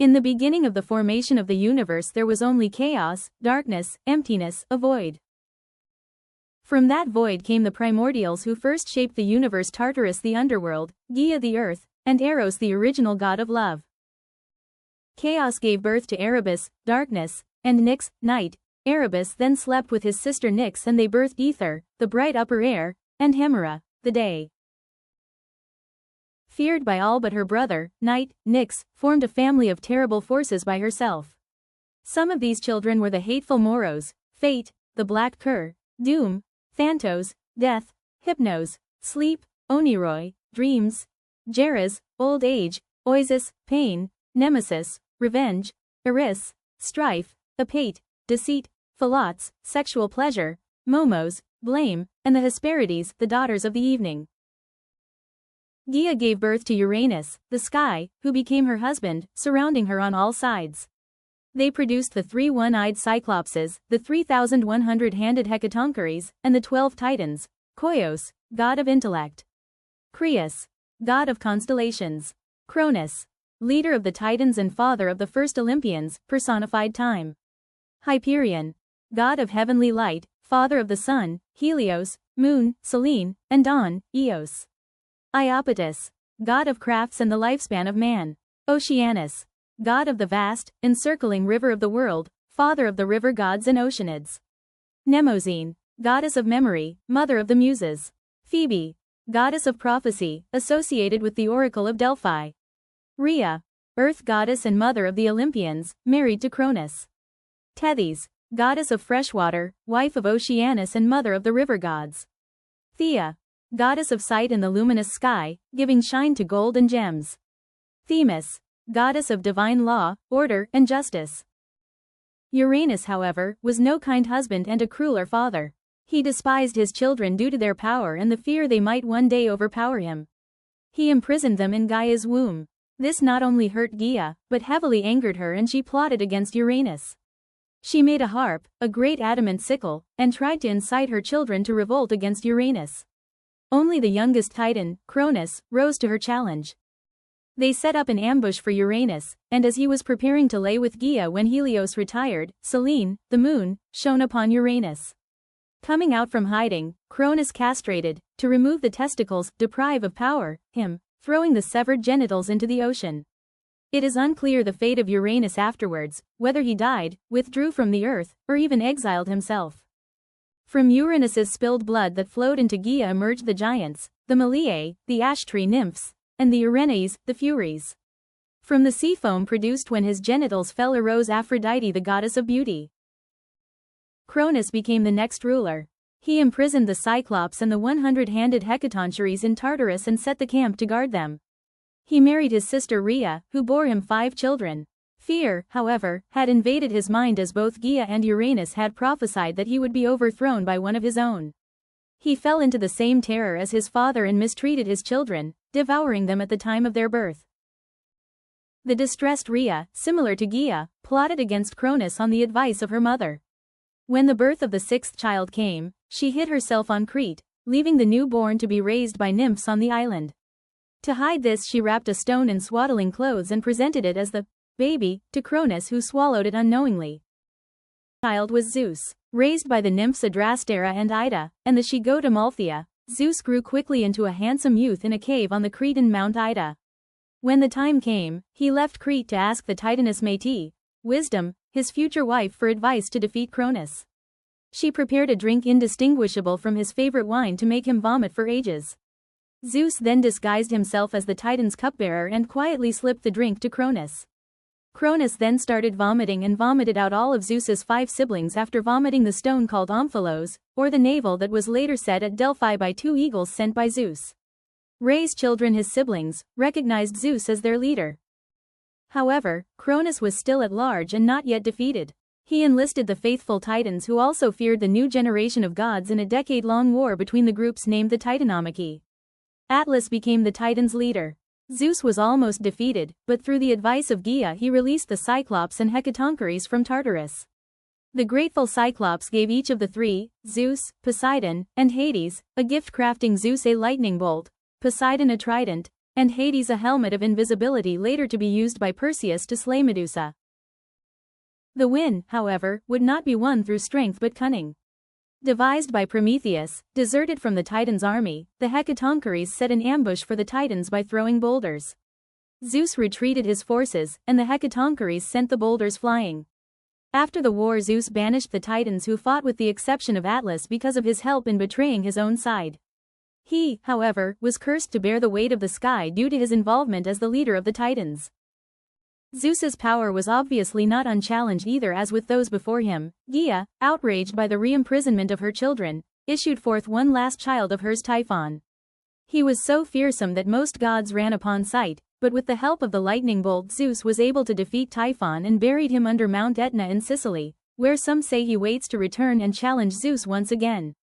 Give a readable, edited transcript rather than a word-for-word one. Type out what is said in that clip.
In the beginning of the formation of the universe there was only chaos, darkness, emptiness, a void. From that void came the primordials who first shaped the universe: Tartarus the underworld, Gaia the earth, and Eros the original god of love. Chaos gave birth to Erebus, darkness, and Nyx, night. Erebus then slept with his sister Nyx and they birthed Ether, the bright upper air, and Hemera, the day. Feared by all but her brother, Night, Nyx formed a family of terrible forces by herself. Some of these children were the hateful Moros, Fate, the Black Cur, Doom, Thanatos, Death, Hypnos, Sleep, Oniroi, Dreams, Geras, Old Age, Oasis, Pain, Nemesis, Revenge, Eris, Strife, Apate, Deceit, Phalots, Sexual Pleasure, Momos, Blame, and the Hesperides, the daughters of the evening. Gaia gave birth to Uranus, the sky, who became her husband, surrounding her on all sides. They produced the 3 one-eyed Cyclopses, the 3,100-handed Hecatoncheires, and the 12 Titans: Koios, god of intellect; Crius, god of constellations; Cronus, leader of the Titans and father of the first Olympians, personified time; Hyperion, god of heavenly light, father of the sun, Helios, moon, Selene, and dawn, Eos; Iapetus, god of crafts and the lifespan of man; Oceanus, god of the vast, encircling river of the world, father of the river gods and oceanids; Mnemosyne, goddess of memory, mother of the muses; Phoebe, goddess of prophecy, associated with the oracle of Delphi; Rhea, earth goddess and mother of the Olympians, married to Cronus; Tethys, goddess of freshwater, wife of Oceanus and mother of the river gods; Thea, goddess of sight in the luminous sky, giving shine to gold and gems; Themis, goddess of divine law, order, and justice. Uranus, however, was no kind husband and a crueler father. He despised his children due to their power and the fear they might one day overpower him. He imprisoned them in Gaia's womb. This not only hurt Gaia, but heavily angered her, and she plotted against Uranus. She made a harp, a great adamant sickle, and tried to incite her children to revolt against Uranus. Only the youngest Titan, Cronus, rose to her challenge. They set up an ambush for Uranus, and as he was preparing to lay with Gaia when Helios retired, Selene, the moon, shone upon Uranus. Coming out from hiding, Cronus castrated, to remove the testicles, deprive of power, him, throwing the severed genitals into the ocean. It is unclear the fate of Uranus afterwards, whether he died, withdrew from the earth, or even exiled himself. From Uranus's spilled blood that flowed into Gaia emerged the giants, the Meliae, the ash tree nymphs, and the Erinyes, the Furies. From the sea foam produced when his genitals fell arose Aphrodite, the goddess of beauty. Cronus became the next ruler. He imprisoned the Cyclops and the 100-handed Hecatoncheires in Tartarus and set the camp to guard them. He married his sister Rhea, who bore him 5 children. Fear, however, had invaded his mind as both Gaia and Uranus had prophesied that he would be overthrown by one of his own. He fell into the same terror as his father and mistreated his children, devouring them at the time of their birth. The distressed Rhea, similar to Gaia, plotted against Cronus on the advice of her mother. When the birth of the 6th child came, she hid herself on Crete, leaving the newborn to be raised by nymphs on the island. To hide this, she wrapped a stone in swaddling clothes and presented it as the baby to Cronus, who swallowed it unknowingly. The child was Zeus. Raised by the nymphs Adrastera and Ida, and the she-goat Amalthea, Zeus grew quickly into a handsome youth in a cave on the Cretan Mount Ida. When the time came, he left Crete to ask the Titaness Métis, Wisdom, his future wife, for advice to defeat Cronus. She prepared a drink indistinguishable from his favorite wine to make him vomit for ages. Zeus then disguised himself as the Titan's cupbearer and quietly slipped the drink to Cronus. Cronus then started vomiting and vomited out all of Zeus's 5 siblings after vomiting the stone called Omphalos, or the navel that was later set at Delphi by 2 eagles sent by Zeus. Rhea's children, his siblings, recognized Zeus as their leader. However, Cronus was still at large and not yet defeated. He enlisted the faithful Titans, who also feared the new generation of gods, in a decade-long war between the groups named the Titanomachy. Atlas became the Titans' leader. Zeus was almost defeated, but through the advice of Gaia he released the Cyclops and Hecatoncheires from Tartarus. The grateful Cyclops gave each of the 3, Zeus, Poseidon, and Hades, a gift, crafting Zeus a lightning bolt, Poseidon a trident, and Hades a helmet of invisibility later to be used by Perseus to slay Medusa. The win, however, would not be won through strength but cunning. Devised by Prometheus, deserted from the Titans' army, the Hecatoncheires set an ambush for the Titans by throwing boulders. Zeus retreated his forces, and the Hecatoncheires sent the boulders flying. After the war, Zeus banished the Titans who fought with the exception of Atlas because of his help in betraying his own side. He, however, was cursed to bear the weight of the sky due to his involvement as the leader of the Titans. Zeus's power was obviously not unchallenged either, as with those before him. Gaia, outraged by the re-imprisonment of her children, issued forth one last child of hers, Typhon. He was so fearsome that most gods ran upon sight, but with the help of the lightning bolt Zeus was able to defeat Typhon and buried him under Mount Etna in Sicily, where some say he waits to return and challenge Zeus once again.